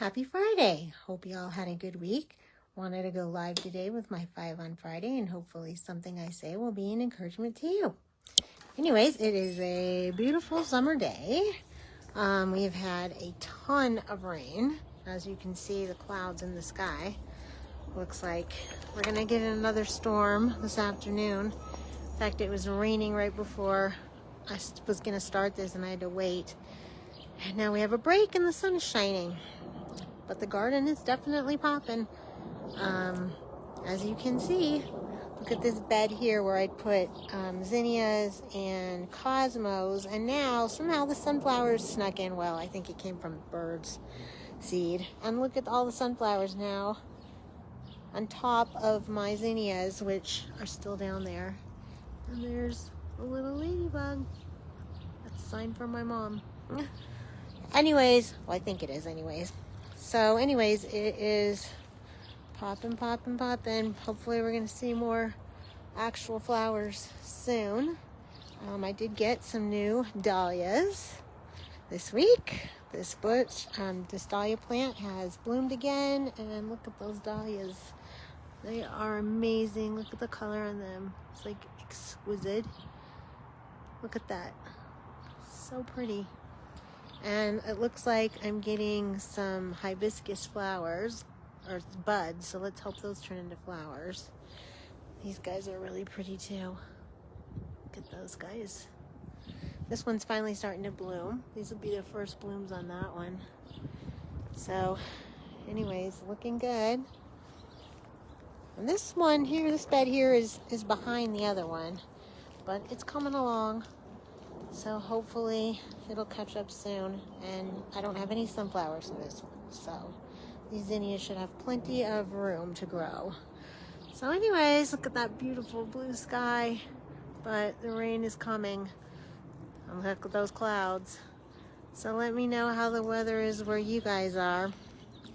Happy Friday. Hope you all had a good week. Wanted to go live today with my 5 on Friday, and hopefully something I say will be an encouragement to you. Anyways, it is a beautiful summer day. We have had a ton of rain. As you can see, the clouds in the sky. Looks like we're going to get another storm this afternoon. In fact, it was raining right before I was going to start this, and I had to wait. And now we have a break and the sun is shining. But the garden is definitely popping. As you can see, look at this bed here where I'd put zinnias and cosmos, and now somehow the sunflowers snuck in. Well, I think it came from bird's seed. And look at all the sunflowers now on top of my zinnias, which are still down there. And there's a little ladybug. That's a sign from my mom. Anyways, well, I think it is anyways. So anyways, it is popping. Hopefully we're going to see more actual flowers soon. I did get some new dahlias this week. This dahlia plant has bloomed again, and look at those dahlias. They are amazing. Look at the color on them. It's like exquisite. Look at that. So pretty. And it looks like I'm getting some hibiscus flowers, or buds, so let's hope those turn into flowers. These guys are really pretty too. Look at those guys. This one's finally starting to bloom. These will be the first blooms on that one. So, anyways, looking good. And this one here, this bed here is behind the other one, but it's coming along. So hopefully it'll catch up soon, and I don't have any sunflowers in this one, so these zinnias should have plenty of room to grow. So anyways, look at that beautiful blue sky, but the rain is coming. And look at those clouds. So let me know how the weather is where you guys are,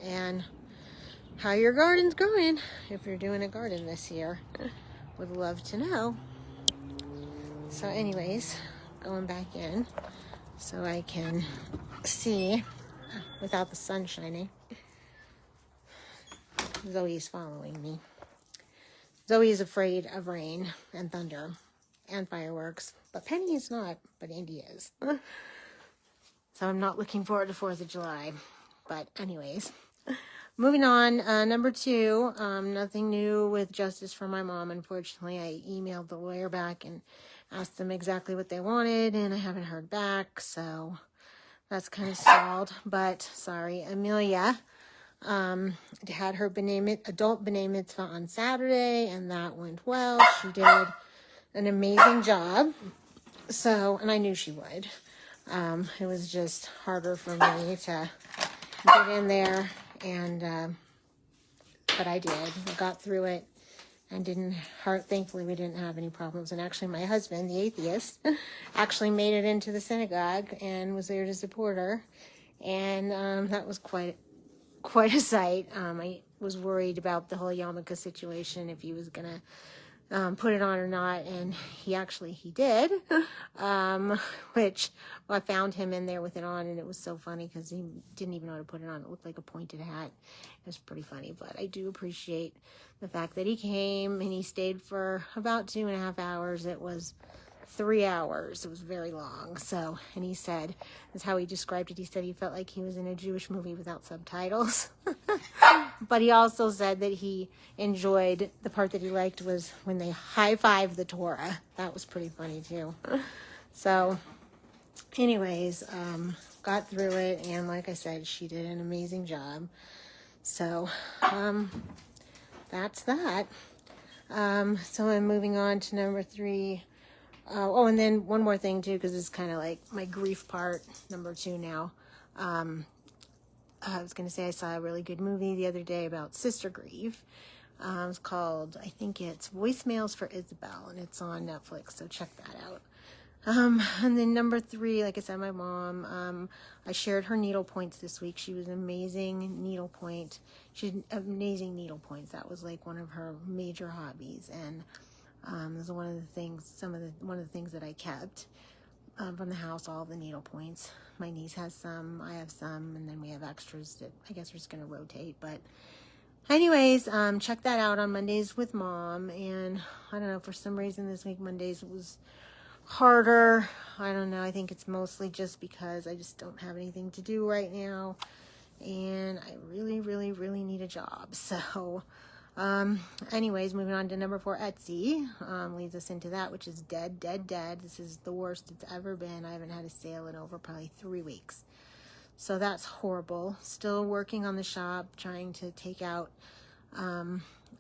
and how your garden's growing, if you're doing a garden this year. Would love to know. So anyways, going back in so I can see without the sun shining. Zoe's following me. Zoe is afraid of rain and thunder and fireworks, but Penny is not, but Andy is. So I'm not looking forward to 4th of July. But anyways, moving on, number 2, nothing new with justice for my mom. Unfortunately, I emailed the lawyer back and asked them exactly what they wanted, and I haven't heard back, so that's kind of stalled. But sorry, Emilia had her adult b'nai mitzvah on Saturday, and that went well. She did an amazing job. So, and I knew she would. It was just harder for me to get in there, and but I did. I got through it. And thankfully we didn't have any problems. And actually my husband, the atheist, actually made it into the synagogue and was there to support her. And that was quite a sight. I was worried about the whole yarmulke situation, if he was going to put it on or not. And he did, which I found him in there with it on, and it was so funny because he didn't even know how to put it on. It looked like a pointed hat. It was pretty funny, but I do appreciate the fact that he came and he stayed for about 2.5 hours. It was 3 hours. It was very long. So, and he said, that's how he described it. He said he felt like he was in a Jewish movie without subtitles. But he also said that he enjoyed, the part that he liked was when they high-fived the Torah. That was pretty funny too. So, anyways, got through it, and like I said, she did an amazing job. So, that's that. So I'm moving on to number 3. And then one more thing too, because it's kind of like my grief part, number 2 now. I was going to say I saw a really good movie the other day about sister grief. It's called, I think it's Voicemails for Isabel, and it's on Netflix, so check that out. And then number 3, like I said, my mom, I shared her needlepoints this week. She was amazing needlepoint. She had amazing needlepoints. That was like one of her major hobbies. And, it was one of the things that I kept, from the house, all the needlepoints. My niece has some, I have some, and then we have extras that I guess we're just going to rotate. But anyways, check that out on Mondays with Mom. And I don't know, for some reason this week Mondays was harder. I don't know. I think it's mostly just because I just don't have anything to do right now. And I really, really, really need a job. So, anyways, moving on to number 4, Etsy, leads us into that, which is dead. This is the worst it's ever been. I haven't had a sale in over probably 3 weeks. So that's horrible. Still working on the shop, trying to take out,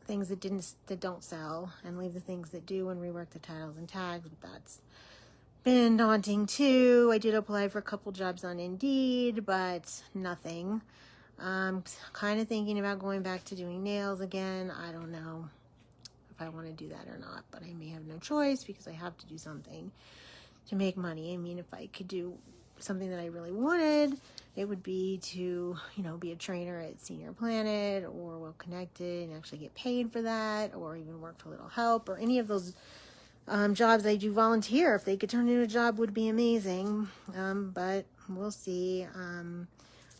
things that don't sell and leave the things that do and rework the titles and tags, but that's been daunting too. I did apply for a couple jobs on Indeed, but nothing. Kind of thinking about going back to doing nails again. I don't know if I want to do that or not, but I may have no choice because I have to do something to make money. I mean, if I could do something that I really wanted, it would be to, be a trainer at Senior Planet or Well Connected and actually get paid for that, or even work for Little Help, or any of those jobs I do volunteer. If they could turn into a job, would be amazing. But we'll see.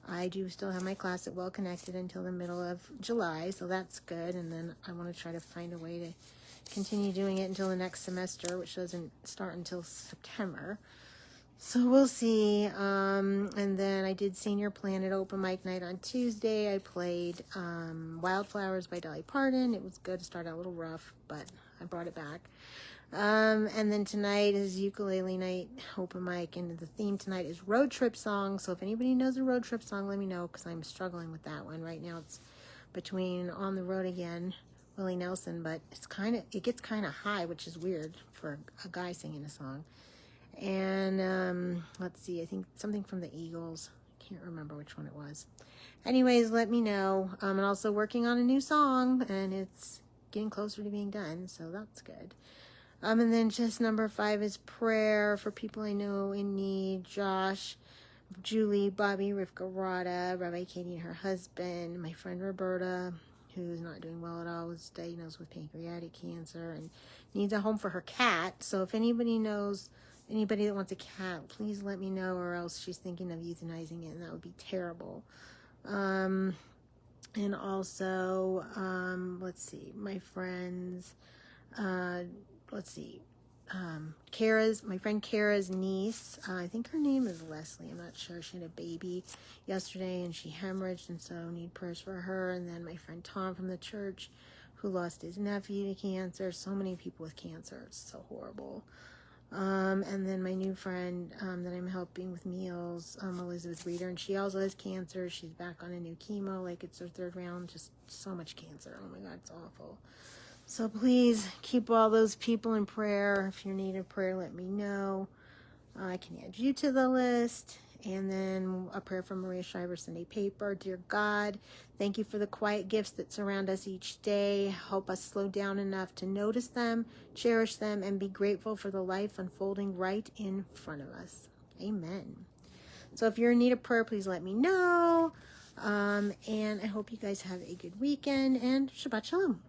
I do still have my class at Well Connected until the middle of July, so that's good. And then I want to try to find a way to continue doing it until the next semester, which doesn't start until September. So we'll see. And then I did Senior Planet open mic night on Tuesday. I played Wildflowers by Dolly Parton. It was good. It started out a little rough, but I brought it back. And then tonight is ukulele night, open mic, and the theme tonight is road trip songs. So if anybody knows a road trip song, let me know, because I'm struggling with that one right now. It's between On the Road Again, Willie Nelson, but it gets kind of high, which is weird for a guy singing a song. And let's see, I think something from the Eagles. Can't remember which one it was. Anyways, let me know. I'm also working on a new song, and it's getting closer to being done, so that's good. And then just number 5 is prayer for people I know in need. Josh, Julie, Bobby, Rivka, Rada, Rabbi Katie and her husband, my friend Roberta, who's not doing well at all, was diagnosed with pancreatic cancer and needs a home for her cat. So if anybody knows anybody that wants a cat, please let me know, or else she's thinking of euthanizing it, and that would be terrible. And also, let's see, my friends, my friend Kara's niece, I think her name is Leslie, I'm not sure. She had a baby yesterday and she hemorrhaged, and so need prayers for her. And then my friend Tom from the church, who lost his nephew to cancer. So many people with cancer, it's so horrible. And then my new friend that I'm helping with meals, Elizabeth Reeder, and she also has cancer. She's back on a new chemo, like it's her 3rd round, just so much cancer. Oh my God, it's awful. So please keep all those people in prayer. If you're in need of prayer, let me know. I can add you to the list. And then a prayer from Maria Shriver, Sunday paper. Dear God, thank you for the quiet gifts that surround us each day. Help us slow down enough to notice them, cherish them, and be grateful for the life unfolding right in front of us. Amen. So if you're in need of prayer, please let me know. And I hope you guys have a good weekend, and Shabbat Shalom.